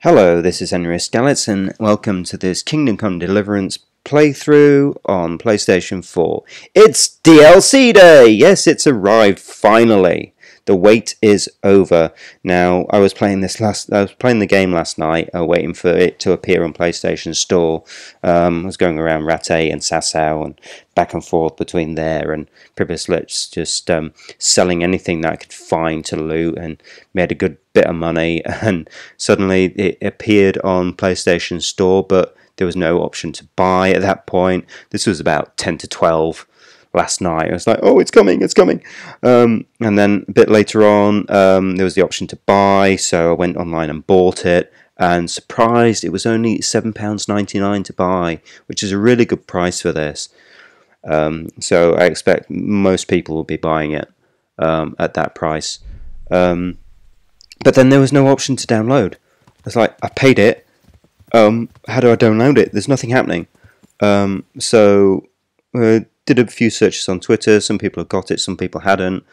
Hello, this is Marius, and welcome to this Kingdom Come Deliverance playthrough on PlayStation 4. It's DLC Day! Yes, it's arrived, finally. The wait is over. Now, I was playing the game last night, waiting for it to appear on PlayStation Store. I was going around Rattay and Sasau and back and forth between there and Pribyslips, just selling anything that I could find to loot, and made a good bit of money. And suddenly it appeared on PlayStation Store, but there was no option to buy at that point. This was about 10 to 12 last night. I was like, oh, it's coming. And then a bit later on, there was the option to buy, so I went online and bought it, and surprised, it was only £7.99 to buy, which is a really good price for this. So I expect most people will be buying it at that price. But then there was no option to download. It's like, I paid it. How do I download it? There's nothing happening. So did a few searches on Twitter. Some people have got it, some people hadn't.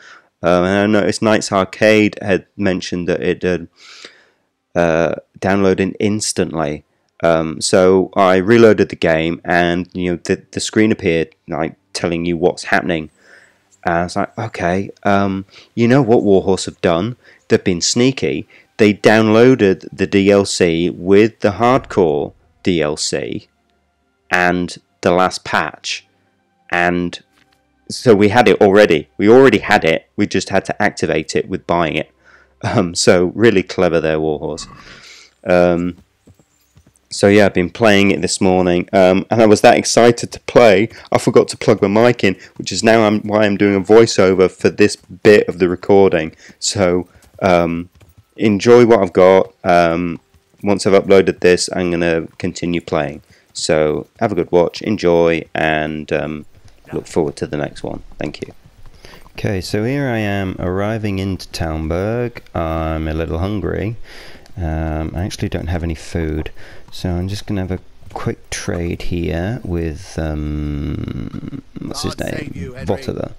And I noticed Knights Arcade had mentioned that it had downloaded instantly. So I reloaded the game, and the screen appeared like telling you what's happening. And I was like, okay, you know what Warhorse have done? They've been sneaky. They downloaded the DLC with the hardcore DLC and the last patch. And so we had it already. We already had it. We just had to activate it with buying it. So really clever there, Warhorse. So yeah, I've been playing it this morning, and I was that excited to play, I forgot to plug my mic in, which is now why I'm doing a voiceover for this bit of the recording. So enjoy what I've got. Once I've uploaded this, I'm going to continue playing. So have a good watch, enjoy, and look forward to the next one. Thank you. Okay, so here I am arriving into Talmberg. I'm a little hungry. I actually don't have any food, so I'm just going to have a quick trade here with, what's his name? Votover.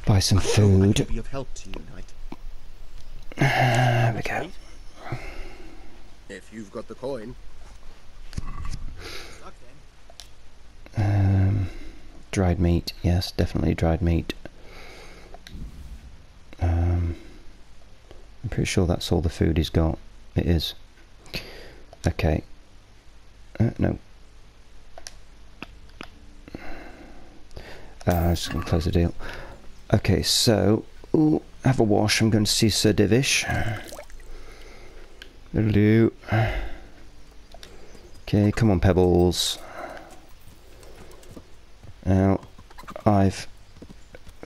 Buy some food. There we go. If you've got the coin. Dried meat, yes, definitely dried meat. I'm pretty sure that's all the food he's got. It is. Okay. No. I'm just going to close the deal. Okay, so, have a wash. I'm going to see Sir Divish. Hello. Okay, come on, Pebbles. Now,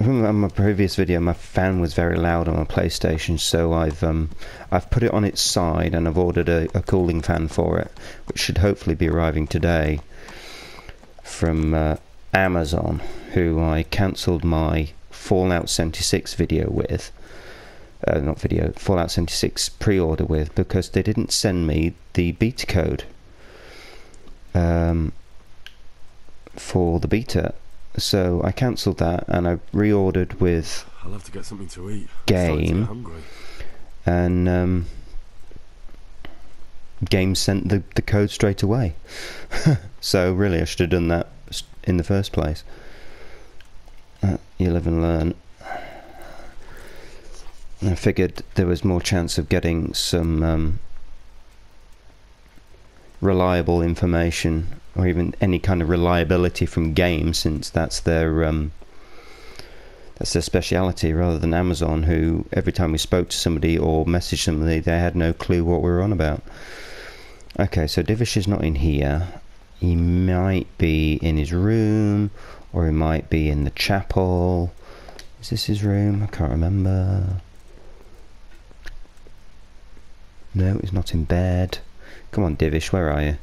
in my previous video, my fan was very loud on my PlayStation, so I've put it on its side, and I've ordered a cooling fan for it, which should hopefully be arriving today from Amazon, who I cancelled my Fallout 76 video with. Fallout 76 pre-order with, because they didn't send me the beta code for the beta. So I cancelled that, and I reordered with I'll have to get something to eat. Game, and Game sent the code straight away. So really, I should have done that in the first place. You live and learn. I figured there was more chance of getting some reliable information, or even any kind of reliability from Game, since that's their speciality, rather than Amazon, who every time we spoke to somebody or messaged somebody, they had no clue what we were on about. Okay, so Divish is not in here. He might be in his room, or he might be in the chapel. Is this his room? I can't remember. No, he's not in bed. Come on, Divish, where are you?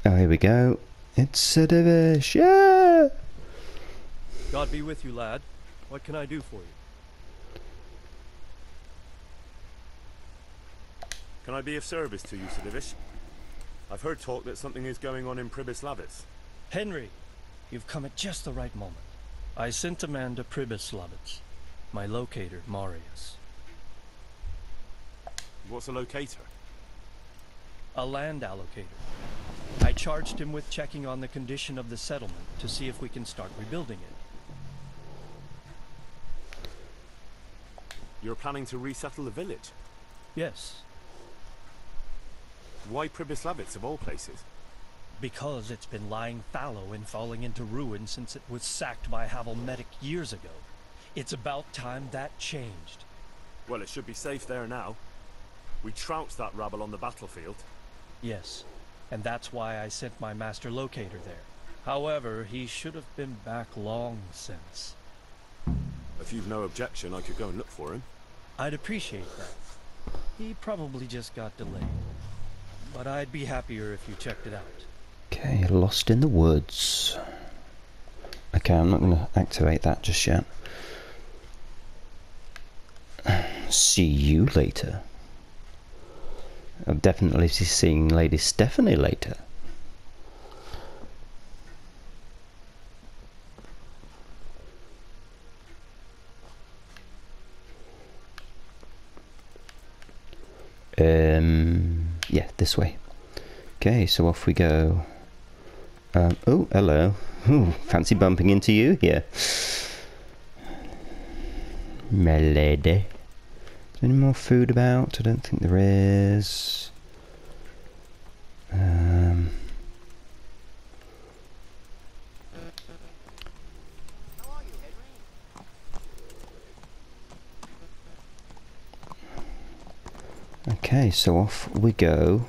Oh, here we go. It's Sir Divish, yeah! God be with you, lad. What can I do for you? Can I be of service to you, Sir Divish? I've heard talk that something is going on in Pribyslavitz. Henry, you've come at just the right moment. I sent a man to Pribyslavitz, my locator, Marius. What's a locator? A land allocator. I charged him with checking on the condition of the settlement to see if we can start rebuilding it. You're planning to resettle the village? Yes, Why Pribyslavitz of all places? because it's been lying fallow and falling into ruin since it was sacked by Havelmedic years ago. It's about time that changed. Well, it should be safe there now. We trounced that rabble on the battlefield. Yes, and that's why I sent my master locator there. However, he should have been back long since. If you've no objection, I could go and look for him. I'd appreciate that. He probably just got delayed. But I'd be happier if you checked it out. Okay, lost in the woods. Okay, I'm not going to activate that just yet. See you later. I'll definitely be seeing Lady Stephanie later. Yeah, this way. Okay, so off we go. Oh, hello. Ooh, fancy bumping into you here. My lady. Is there any more food about? I don't think there is. Okay, so off we go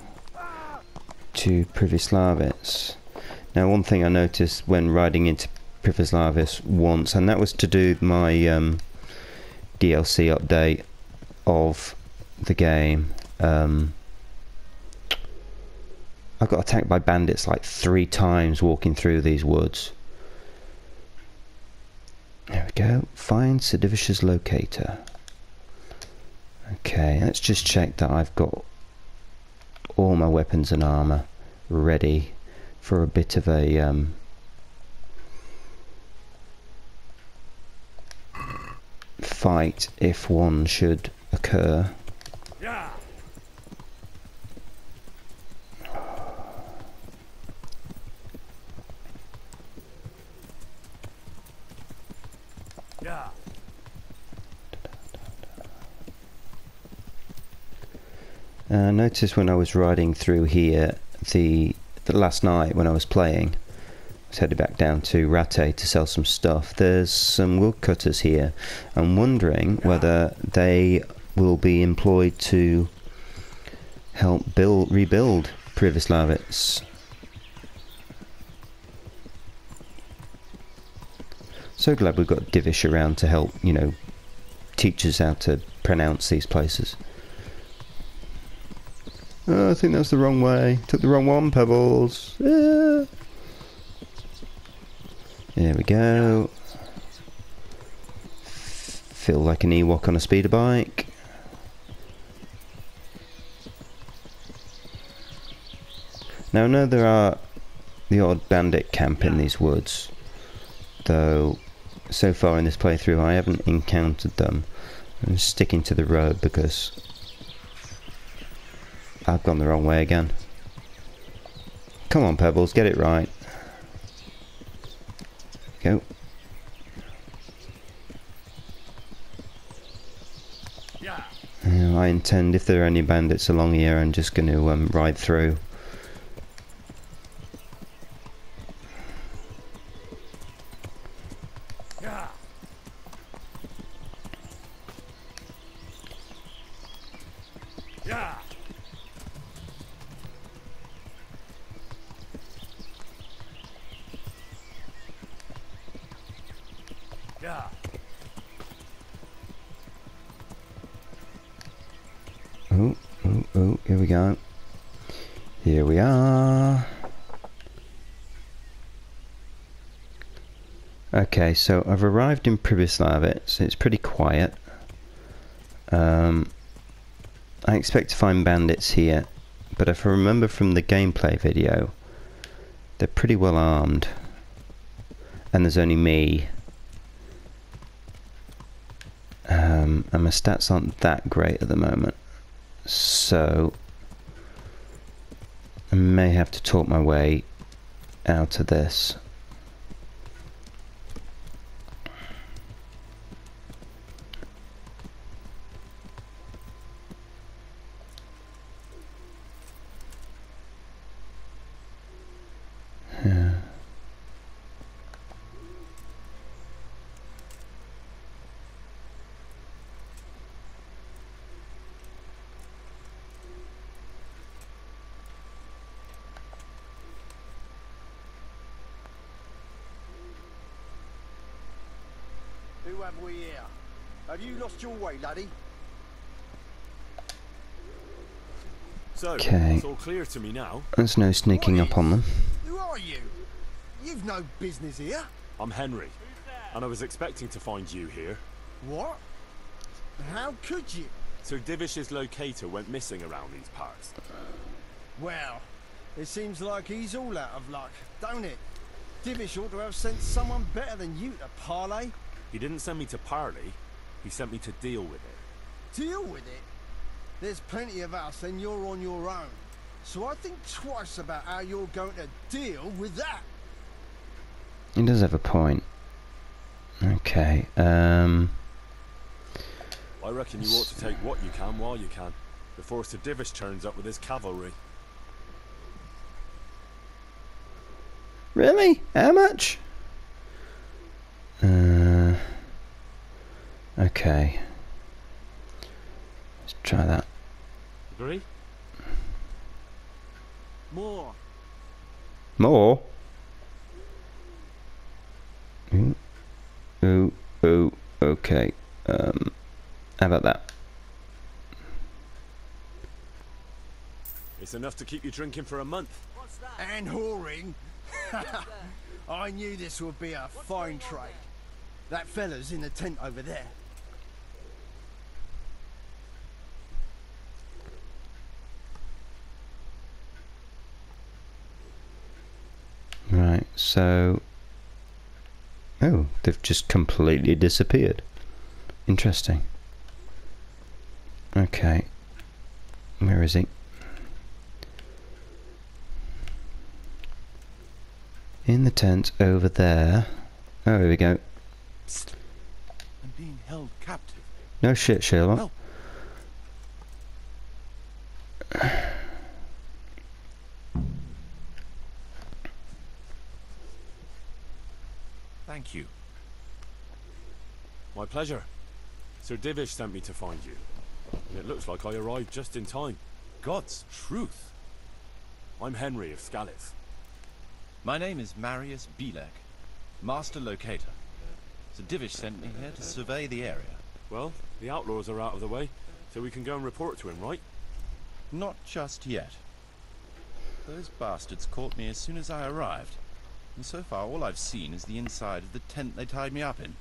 to Pribyslavitz. Now, one thing I noticed when riding into Pribyslavitz once, and that was to do my DLC update of the game. I got attacked by bandits like 3 times walking through these woods. There we go. Find Sir Divish's locator. Okay, let's just check that I've got all my weapons and armour ready for a bit of a fight if one should occur. Yeah. Yeah. I noticed when I was riding through here, the last night when I was playing, I was headed back down to Ratte to sell some stuff. There's some woodcutters here. I'm wondering whether they will be employed to help rebuild Pribyslavitz. So glad we've got Divish around to help, you know, teach us how to pronounce these places. Oh, I think that's the wrong way. Took the wrong one, Pebbles. Yeah. There we go. Feel like an Ewok on a speeder bike. Now I know there are the odd bandit camp in these woods, though so far in this playthrough I haven't encountered them. I'm sticking to the road because I've gone the wrong way again. Come on, Pebbles, get it right. Go. Yeah. I intend, if there are any bandits along here, I'm just going to ride through. Yeah. Yeah. Yeah. Oh, oh, oh, here we go. Here we are. Okay, so I've arrived in Pribyslavitz. It's pretty quiet. I expect to find bandits here, but if I remember from the gameplay video, they're pretty well armed. And there's only me. And my stats aren't that great at the moment. So I may have to talk my way out of this. Yeah. Who have we here? Have you lost your way, laddie? So, Okay. it's all clear to me now. There's no sneaking up on them. Who are you? You've no business here. I'm Henry, and I was expecting to find you here. What? How could you? Sir Divish's locator went missing around these parts. Well, it seems like he's all out of luck, don't it? Divish ought to have sent someone better than you to parley. He didn't send me to parley, he sent me to deal with it. Deal with it? There's plenty of us and you're on your own. So I think twice about how you're going to deal with that. He does have a point. Okay, I reckon you ought to take what you can while you can, before Sir Divish turns up with his cavalry. Really? How much? Okay. Let's try that. Agree? More. More? Ooh. Ooh. Ooh. Okay. How about that? It's enough to keep you drinking for a month. And whoring. I knew this would be a fine trade. That fella's in the tent over there. Right, so... Oh, they've just completely disappeared. Interesting. Okay. Where is he? In the tent over there. Oh, here we go. I'm being held captive. No shit, Sherlock. Help. Thank you. My pleasure. Sir Divish sent me to find you. And it looks like I arrived just in time. God's truth. I'm Henry of Scalith. My name is Marius, Master Locator. Sir Divish sent me here to survey the area. Well, the outlaws are out of the way, so we can go and report to him, right? Not just yet. Those bastards caught me as soon as I arrived. And so far all I've seen is the inside of the tent they tied me up in.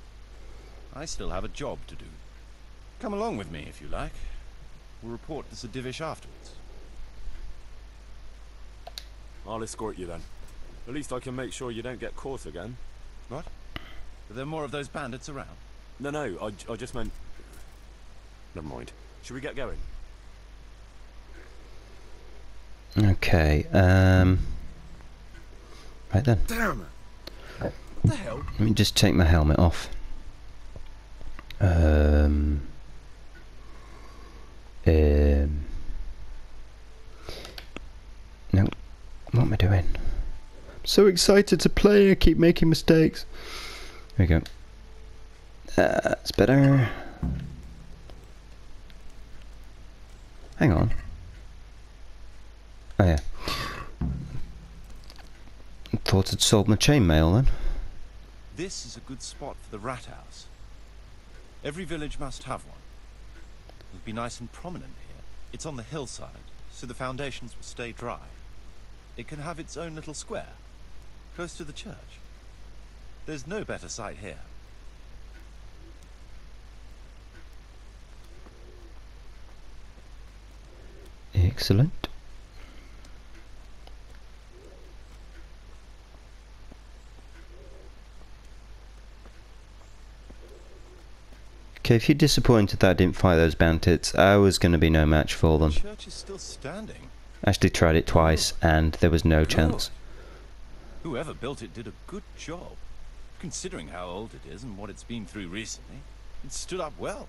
I still have a job to do. Come along with me if you like. We'll report to Sir Divish afterwards. I'll escort you then. At least I can make sure you don't get caught again. What? Are there more of those bandits around? No, I just meant... Never mind. Should we get going? Okay, right then. Damn it. What the hell? Let me just take my helmet off. No. What am I doing? I'm so excited to play, I keep making mistakes. There we go. That's better. Hang on. Oh yeah. Thought I'd sold my chainmail then. This is a good spot for the rat house. Every village must have one. It'll be nice and prominent here. It's on the hillside, so the foundations will stay dry. It can have its own little square, close to the church. There's no better site here. Excellent. Okay, if you're disappointed that I didn't fight those bandits, I was going to be no match for them. The church is still standing. Actually tried it twice and there was no chance. Whoever built it did a good job. Considering how old it is and what it's been through recently, it stood up well.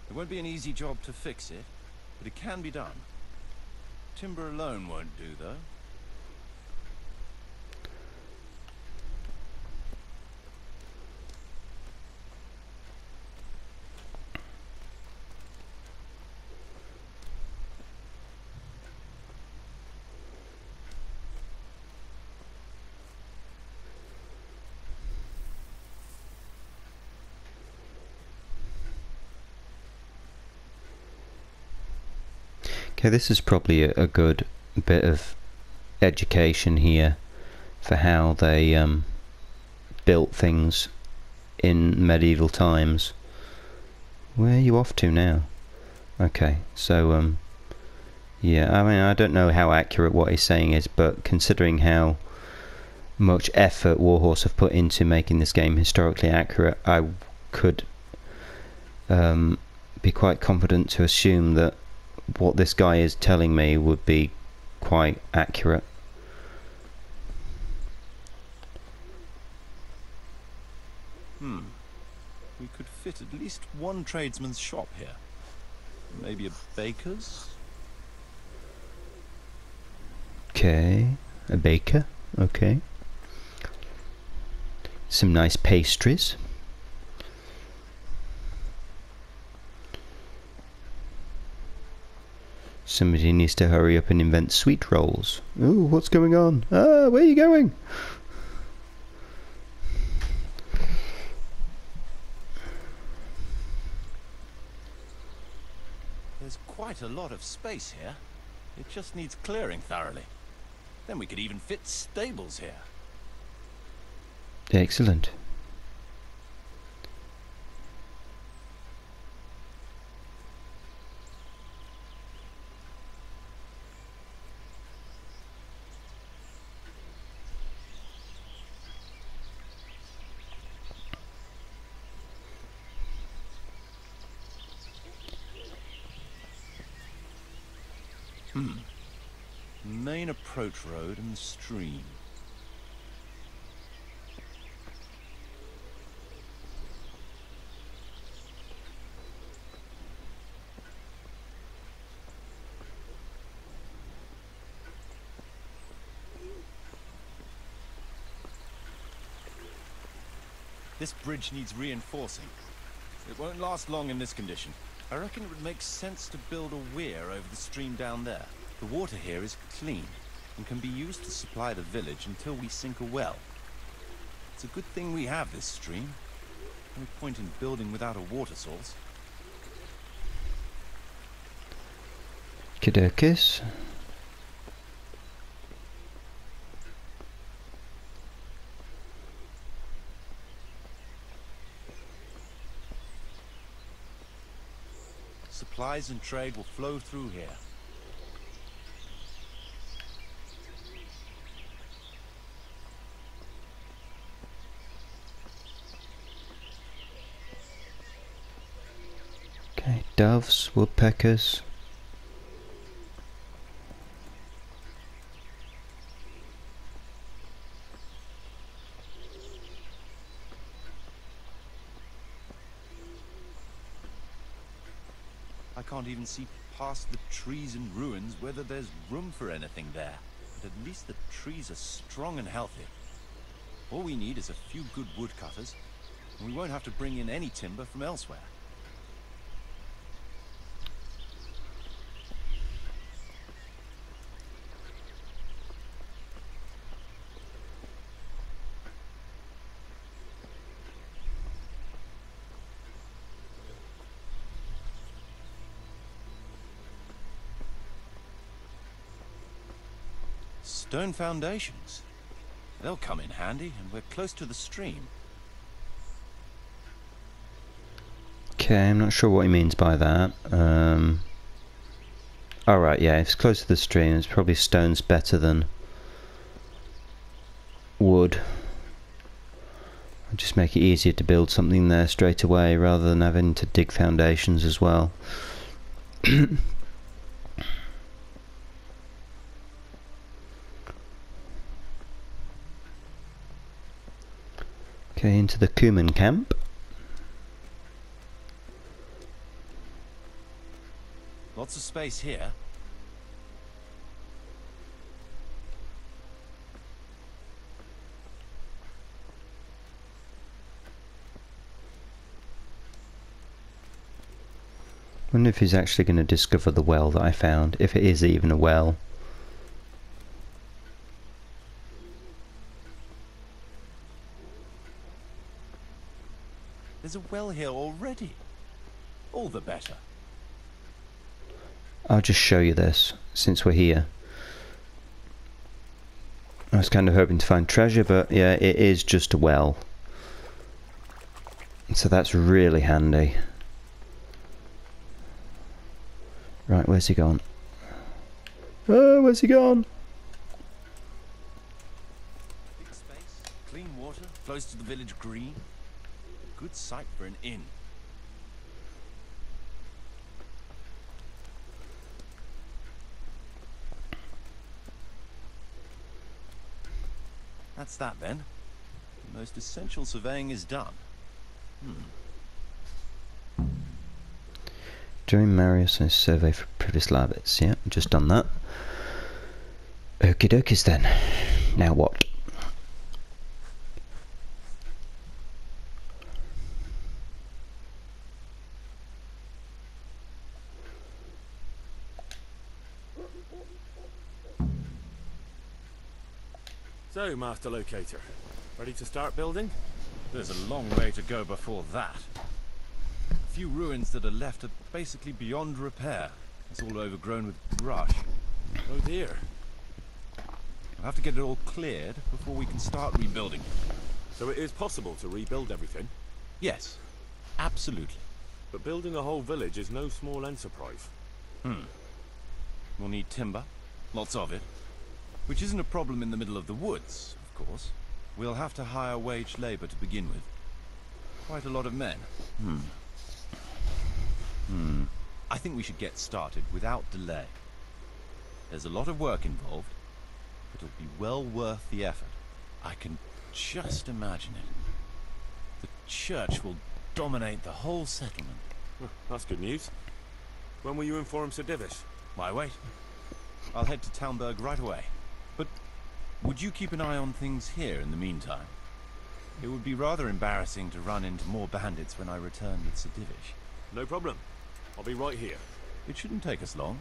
It won't be an easy job to fix it, but it can be done. Timber alone won't do, though. Okay, this is probably a good bit of education here for how they built things in medieval times. Where are you off to now? Okay, so yeah, I mean, I don't know how accurate what he's saying is, but considering how much effort Warhorse have put into making this game historically accurate, I could be quite confident to assume that what this guy is telling me would be quite accurate. We could fit at least one tradesman's shop here. Maybe a baker's? Okay, a baker, okay. Some nice pastries. Somebody needs to hurry up and invent sweet rolls. Oh, what's going on? Ah, where are you going? There's quite a lot of space here. It just needs clearing thoroughly. Then we could even fit stables here. Excellent. Main approach road and stream. This bridge needs reinforcing. It won't last long in this condition. I reckon it would make sense to build a weir over the stream down there. The water here is clean and can be used to supply the village until we sink a well. It's a good thing we have this stream. No point in building without a water source. Kadokis. Supplies and trade will flow through here. Okay, doves, woodpeckers. I can't even see past the trees and ruins whether there's room for anything there. But at least the trees are strong and healthy. All we need is a few good woodcutters, and we won't have to bring in any timber from elsewhere. Stone foundations. They'll come in handy, and we're close to the stream. Okay, I'm not sure what he means by that. Alright, yeah, if it's close to the stream, it's probably stone's better than wood. I just Just make it easier to build something there straight away rather than having to dig foundations as well. Okay, into the Kuman camp. Lots of space here. Wonder if he's actually going to discover the well that I found, if it is even a well. There's a well here already. All the better. I'll just show you this, since we're here. I was kind of hoping to find treasure, but yeah, it is just a well. So that's really handy. Right, where's he gone? Oh, where's he gone? Big space, clean water, close to the village green. Good site for an inn. That's that then. The most essential surveying is done. During Marius and his survey for previous habits. Yeah, just done that. Okie dokies then. Now what? So, Master Locator, ready to start building? There's a long way to go before that. The few ruins that are left are basically beyond repair. It's all overgrown with brush. Oh dear. I'll have to get it all cleared before we can start rebuilding. So it is possible to rebuild everything? Yes, absolutely. But building a whole village is no small enterprise. We'll need timber, lots of it. Which isn't a problem in the middle of the woods, of course. We'll have to hire wage labor to begin with. Quite a lot of men. I think we should get started without delay. There's a lot of work involved, but it'll be well worth the effort. I can just imagine it. The church will dominate the whole settlement. That's good news. When will you inform Sir Divish? Why wait? I'll head to Townburg right away. But would you keep an eye on things here in the meantime? It would be rather embarrassing to run into more bandits when I return with Sir Divish. No problem. I'll be right here. It shouldn't take us long.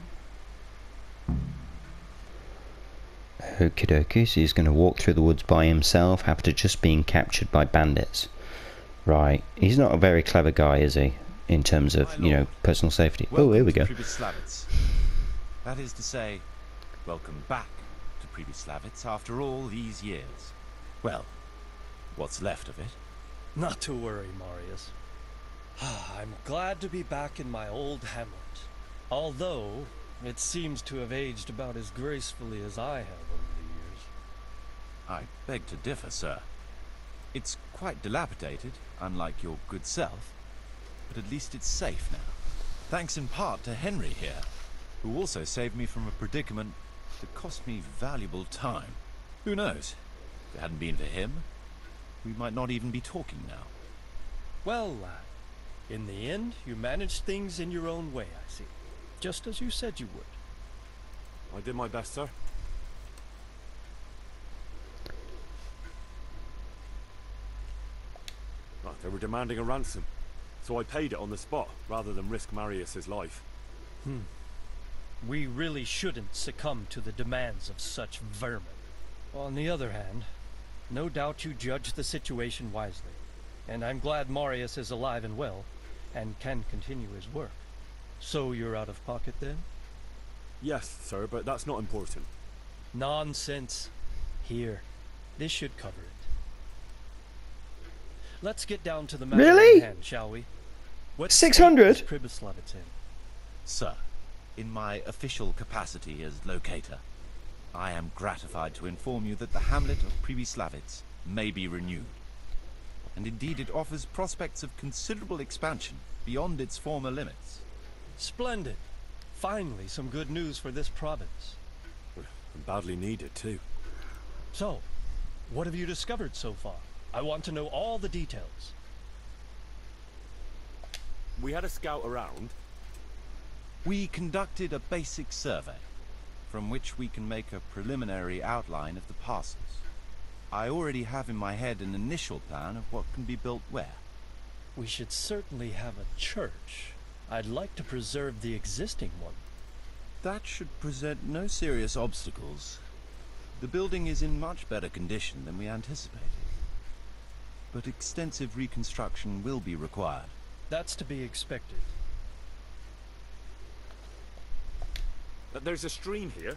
Okie dokie, so he's going to walk through the woods by himself after just being captured by bandits. Right, he's not a very clever guy, is he? In terms of, you know, personal safety. Oh, here we go. That is to say, welcome back to Pribyslavitz after all these years. Well, what's left of it. Not to worry, Marius. I'm glad to be back in my old hamlet. Although, it seems to have aged about as gracefully as I have over the years. I beg to differ, sir. It's quite dilapidated, unlike your good self. But at least it's safe now. Thanks in part to Henry here, who also saved me from a predicament that cost me valuable time. Who knows? If it hadn't been for him, we might not even be talking now. Well, lad, in the end, you managed things in your own way, I see. Just as you said you would. I did my best, sir. They were demanding a ransom, so I paid it on the spot, rather than risk Marius's life. We really shouldn't succumb to the demands of such vermin. On the other hand, no doubt you judged the situation wisely, and I'm glad Marius is alive and well, and can continue his work. So you're out of pocket then? Yes, sir, but that's not important. Nonsense. Here, this should cover it. Let's get down to the matter Really? at hand, shall we? What 600? state is Pribyslavitz in? Sir, in my official capacity as locator, I am gratified to inform you that the hamlet of Pribyslavitz may be renewed. and indeed it offers prospects of considerable expansion beyond its former limits. Splendid. Finally, some good news for this province. And badly needed, too. So, what have you discovered so far? I want to know all the details. We had a scout around. We conducted a basic survey, from which we can make a preliminary outline of the parcels. I already have in my head an initial plan of what can be built where. We should certainly have a church. I'd like to preserve the existing one. That should present no serious obstacles. The building is in much better condition than we anticipated. But extensive reconstruction will be required. That's to be expected. There's a stream here,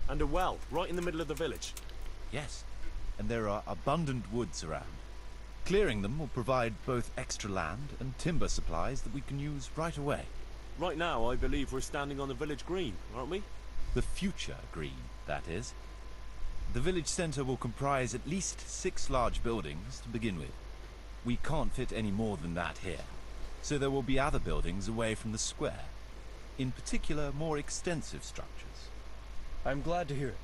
and a well, right in the middle of the village. Yes, and there are abundant woods around. Clearing them will provide both extra land and timber supplies that we can use right away. Right now, I believe we're standing on the village green, aren't we? The future green, that is. The village centre will comprise at least 6 large buildings to begin with. We can't fit any more than that here, so there will be other buildings away from the square. In particular, more extensive structures. I'm glad to hear it.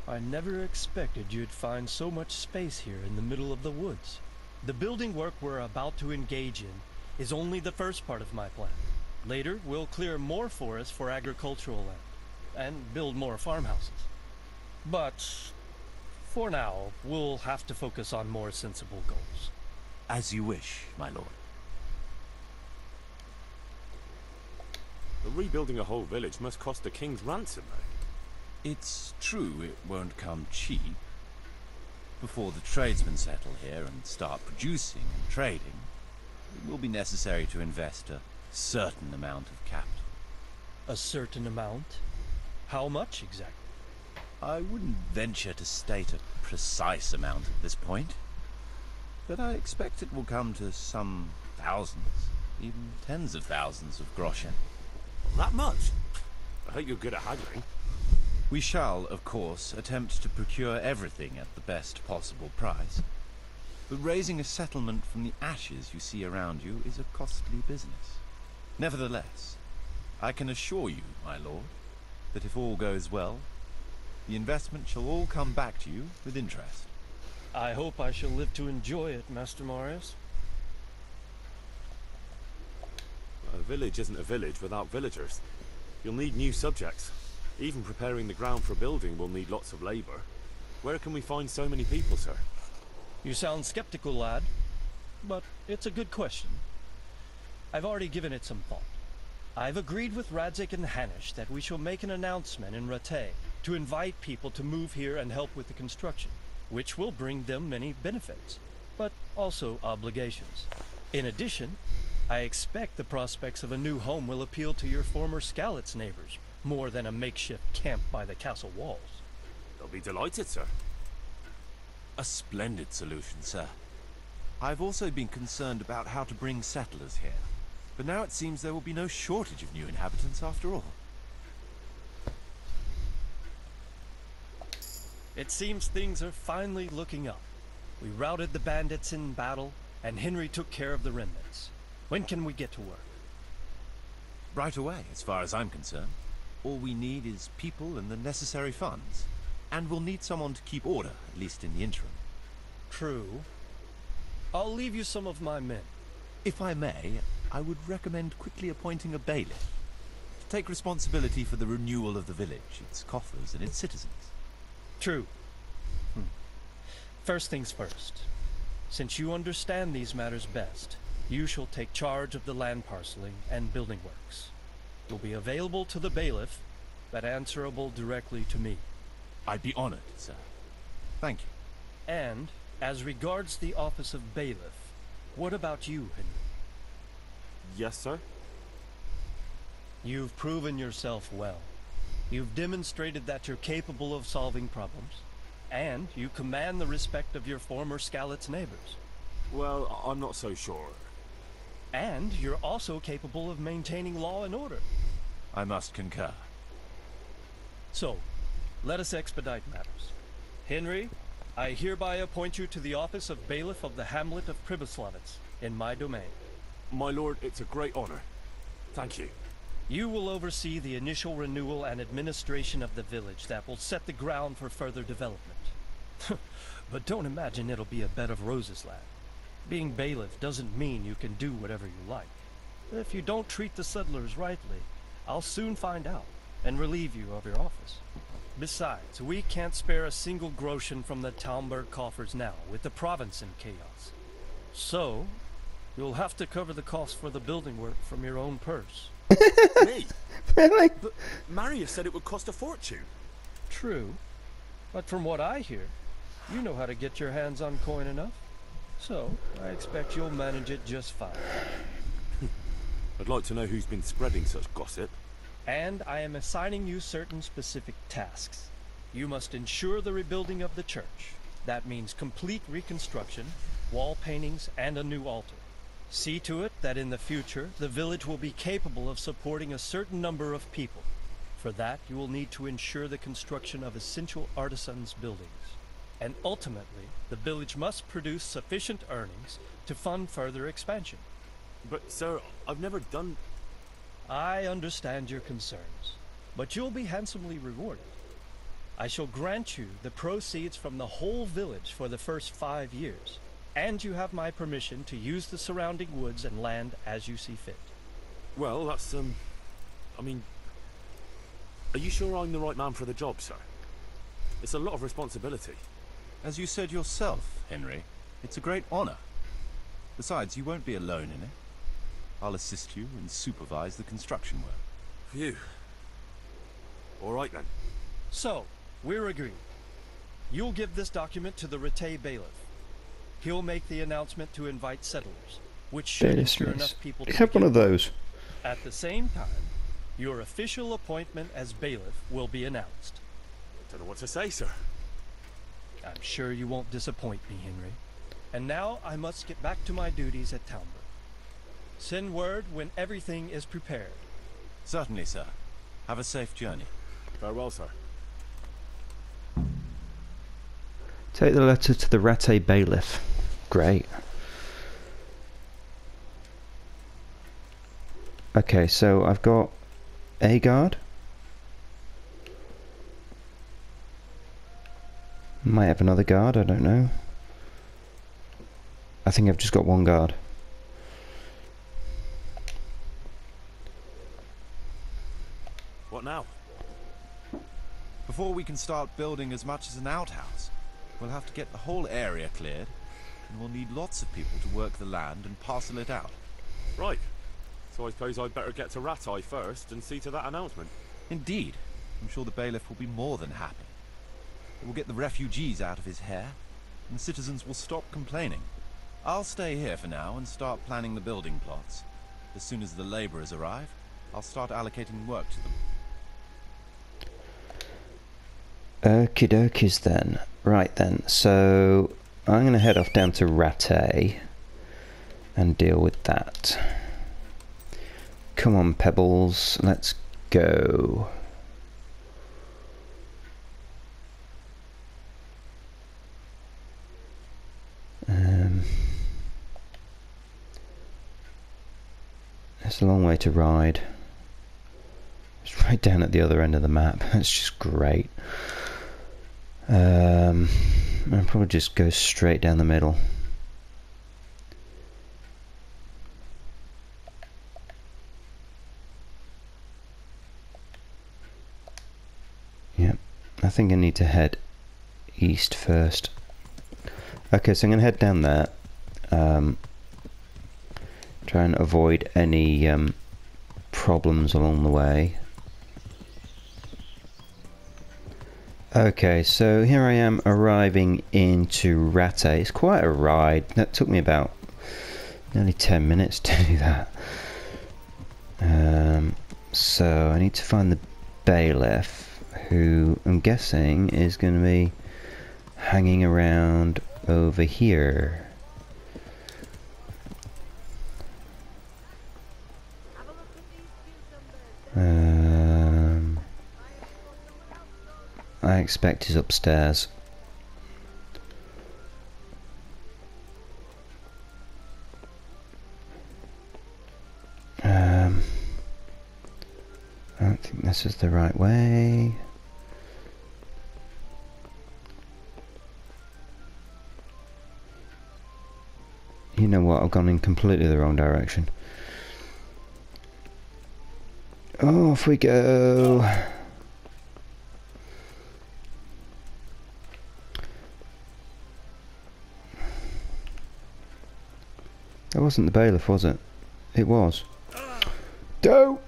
I never expected you'd find so much space here in the middle of the woods. The building work we're about to engage in is only the first part of my plan. Later, we'll clear more forest for agricultural land, and build more farmhouses. But, for now, we'll have to focus on more sensible goals. As you wish, my lord. Rebuilding a whole village must cost a king's ransom, though. It's true it won't come cheap. Before the tradesmen settle here and start producing and trading, it will be necessary to invest a certain amount of capital. A certain amount? How much exactly? I wouldn't venture to state a precise amount at this point, but I expect it will come to some thousands, even tens of thousands of groschen. That much? I hope you're good at haggling. We shall, of course, attempt to procure everything at the best possible price. But raising a settlement from the ashes you see around you is a costly business. Nevertheless, I can assure you, my lord, that if all goes well, the investment shall all come back to you with interest. I hope I shall live to enjoy it, Master Marius. A village isn't a village without villagers. You'll need new subjects. Even preparing the ground for building will need lots of labor. Where can we find so many people, sir? You sound skeptical, lad, but it's a good question. I've already given it some thought. I've agreed with Radzik and Hanish that we shall make an announcement in Rattay to invite people to move here and help with the construction, which will bring them many benefits, but also obligations. In addition, I expect the prospects of a new home will appeal to your former Skalitz neighbors, more than a makeshift camp by the castle walls. They'll be delighted, sir. A splendid solution, sir. I've also been concerned about how to bring settlers here, but now it seems there will be no shortage of new inhabitants after all. It seems things are finally looking up. We routed the bandits in battle, and Henry took care of the remnants. When can we get to work? Right away, as far as I'm concerned. All we need is people and the necessary funds. And we'll need someone to keep order, at least in the interim. True. I'll leave you some of my men. If I may, I would recommend quickly appointing a bailiff to take responsibility for the renewal of the village, its coffers and its citizens. True. First things first. Since you understand these matters best, you shall take charge of the land parceling and building works. You'll be available to the bailiff, but answerable directly to me. I'd be honored, sir. Thank you. And, as regards the office of bailiff, what about you, Henry? Yes, sir? You've proven yourself well. You've demonstrated that you're capable of solving problems, and you command the respect of your former Skalitz neighbors. Well, I'm not so sure. And you're also capable of maintaining law and order. I must concur. So, let us expedite matters. Henry, I hereby appoint you to the office of bailiff of the hamlet of Pribyslavitz, in my domain. My lord, it's a great honor. Thank you. You will oversee the initial renewal and administration of the village that will set the ground for further development. But don't imagine it'll be a bed of roses, lad. Being bailiff doesn't mean you can do whatever you like. If you don't treat the settlers rightly, I'll soon find out and relieve you of your office. Besides, we can't spare a single groschen from the Talmberg coffers now, with the province in chaos. So, you'll have to cover the cost for the building work from your own purse. Me? Really? But Marius said it would cost a fortune. True, but from what I hear, you know how to get your hands on coin enough. So, I expect you'll manage it just fine. I'd like to know who's been spreading such gossip. And I am assigning you certain specific tasks. You must ensure the rebuilding of the church. That means complete reconstruction, wall paintings, and a new altar. See to it that in the future, the village will be capable of supporting a certain number of people. For that, you will need to ensure the construction of essential artisans' buildings. And ultimately, the village must produce sufficient earnings to fund further expansion. But, sir, I've never done... I understand your concerns, but you'll be handsomely rewarded. I shall grant you the proceeds from the whole village for the first 5 years, and you have my permission to use the surrounding woods and land as you see fit. Well, that's, I mean... Are you sure I'm the right man for the job, sir? It's a lot of responsibility. As you said yourself, Henry, it's a great honor. Besides, you won't be alone in it. I'll assist you and supervise the construction work. Phew. All right, then. So, we're agreed. You'll give this document to the Rete bailiff. He'll make the announcement to invite settlers, which should ensure enough people to Have one of those. At the same time, your official appointment as bailiff will be announced. Don't know what to say, sir. I'm sure you won't disappoint me, Henry. And now I must get back to my duties at Talmberg. Send word when everything is prepared. Certainly, sir. Have a safe journey. Farewell, sir. Take the letter to the Rete bailiff. Great. Okay, so I've got a guard. Might have another guard, I don't know. I think I've just got one guard. What now? Before we can start building as much as an outhouse, we'll have to get the whole area cleared, and we'll need lots of people to work the land and parcel it out. Right. So I suppose I'd better get to Ratai first and see to that announcement. Indeed. I'm sure the bailiff will be more than happy. It will get the refugees out of his hair, and the citizens will stop complaining. I'll stay here for now and start planning the building plots. As soon as the labourers arrive, I'll start allocating work to them. Okie dokies then. Right then, so I'm going to head off down to Rate and deal with that. Come on, Pebbles, let's go. It's a long way to ride. It's right down at the other end of the map. That's just great. I'll probably just go straight down the middle. Yep, I think I need to head east first. Okay, so I'm going to head down there. Try and avoid any problems along the way. Okay, so here I am arriving into Rate. It's quite a ride. That took me about nearly 10 minutes to do that. So I need to find the bailiff, who I'm guessing is going to be hanging around over here. I expect he's upstairs. This is the right way. You know what, I've gone in completely the wrong direction. Off we go. That wasn't the bailiff, was it? It was. Go!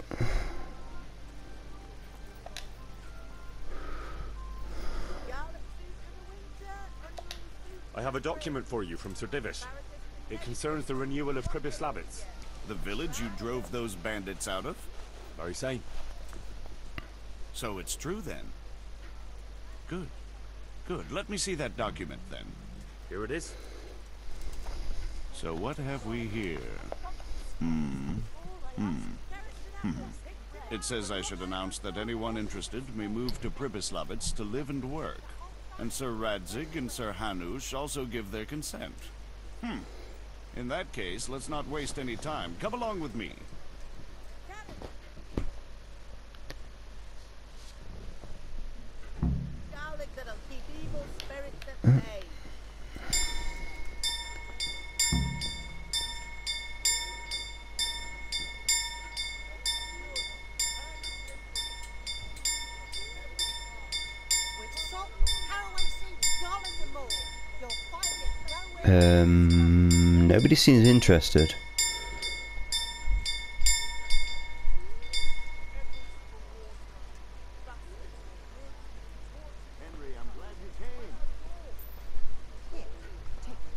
I have a document for you from Sir Divish. It concerns the renewal of Pribyslavitz. The village you drove those bandits out of? Very same. So it's true then? Good. Good. Let me see that document then. Here it is. So what have we here? It says I should announce that anyone interested may move to Pribyslavitz to live and work. And Sir Radzig and Sir Hanush also give their consent. In that case, let's not waste any time. Come along with me. Nobody seems interested.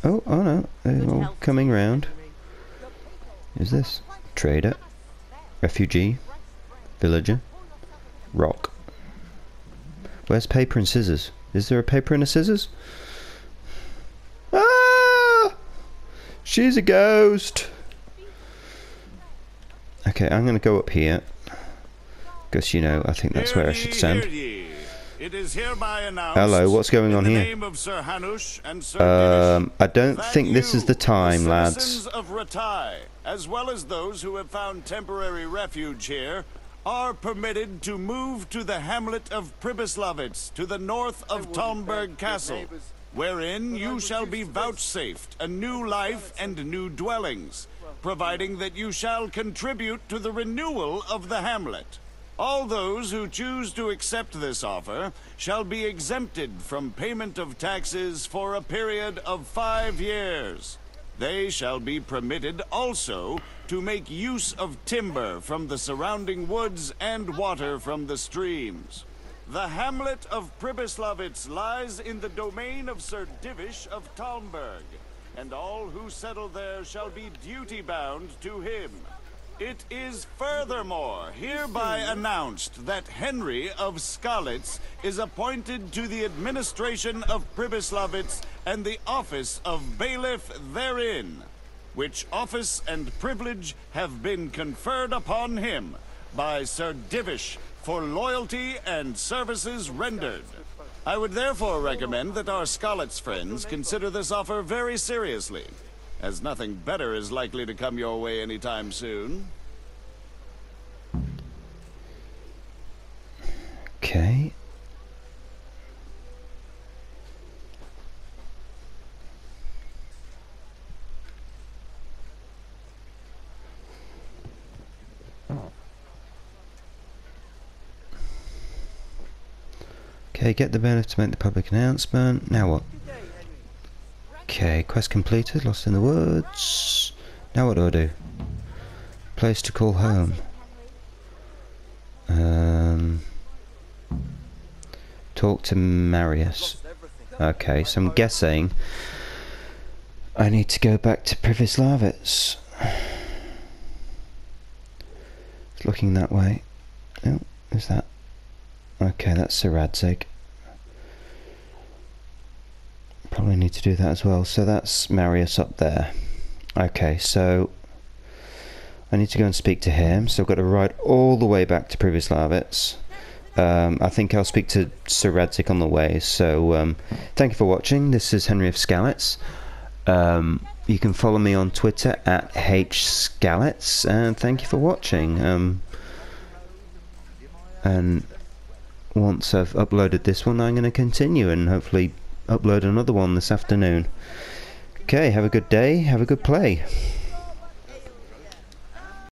Oh no, they're all coming round. Who's this? Trader, refugee, villager, rock. Where's paper and scissors? Is there a paper and a scissors? She's a ghost! Okay, I'm gonna go up here. Because, you know, I think that's where I should send. It is hereby announced. Hello, what's going on here? Name of Sir Hanush and Sir Divish, I don't think this is the time, the lads. citizens of Ratai, as well as those who have found temporary refuge here, are permitted to move to the hamlet of Pribyslavitz, to the north of Talmberg Castle, wherein you shall be vouchsafed a new life and new dwellings, providing that you shall contribute to the renewal of the hamlet. All those who choose to accept this offer shall be exempted from payment of taxes for a period of 5 years. They shall be permitted also to make use of timber from the surrounding woods and water from the streams. The hamlet of Pribyslavitz lies in the domain of Sir Divish of Talmberg, and all who settle there shall be duty-bound to him. It is furthermore hereby announced that Henry of Skalitz is appointed to the administration of Pribyslavitz and the office of bailiff therein, which office and privilege have been conferred upon him by Sir Divish for loyalty and services rendered. I would therefore recommend that our Skalitz friends consider this offer very seriously, as nothing better is likely to come your way anytime soon. Okay. Okay, get the bailiff to make the public announcement. Now what? Okay, quest completed, lost in the woods. Now what do? Place to call home. Talk to Marius. Okay, so I'm guessing I need to go back to Pribyslavitz. It's looking that way. Oh, is that? Okay, that's Sir Radzig. Probably need to do that as well. So that's Marius up there. Okay, so I need to go and speak to him. So I've got to ride all the way back to Pribyslavitz. I think I'll speak to Sir Radzig on the way. So thank you for watching. This is Henry of Skalitz. You can follow me on Twitter at HSkalitz. And thank you for watching. and once I've uploaded this one, I'm going to continue and hopefully upload another one this afternoon. Okay, have a good day, have a good play.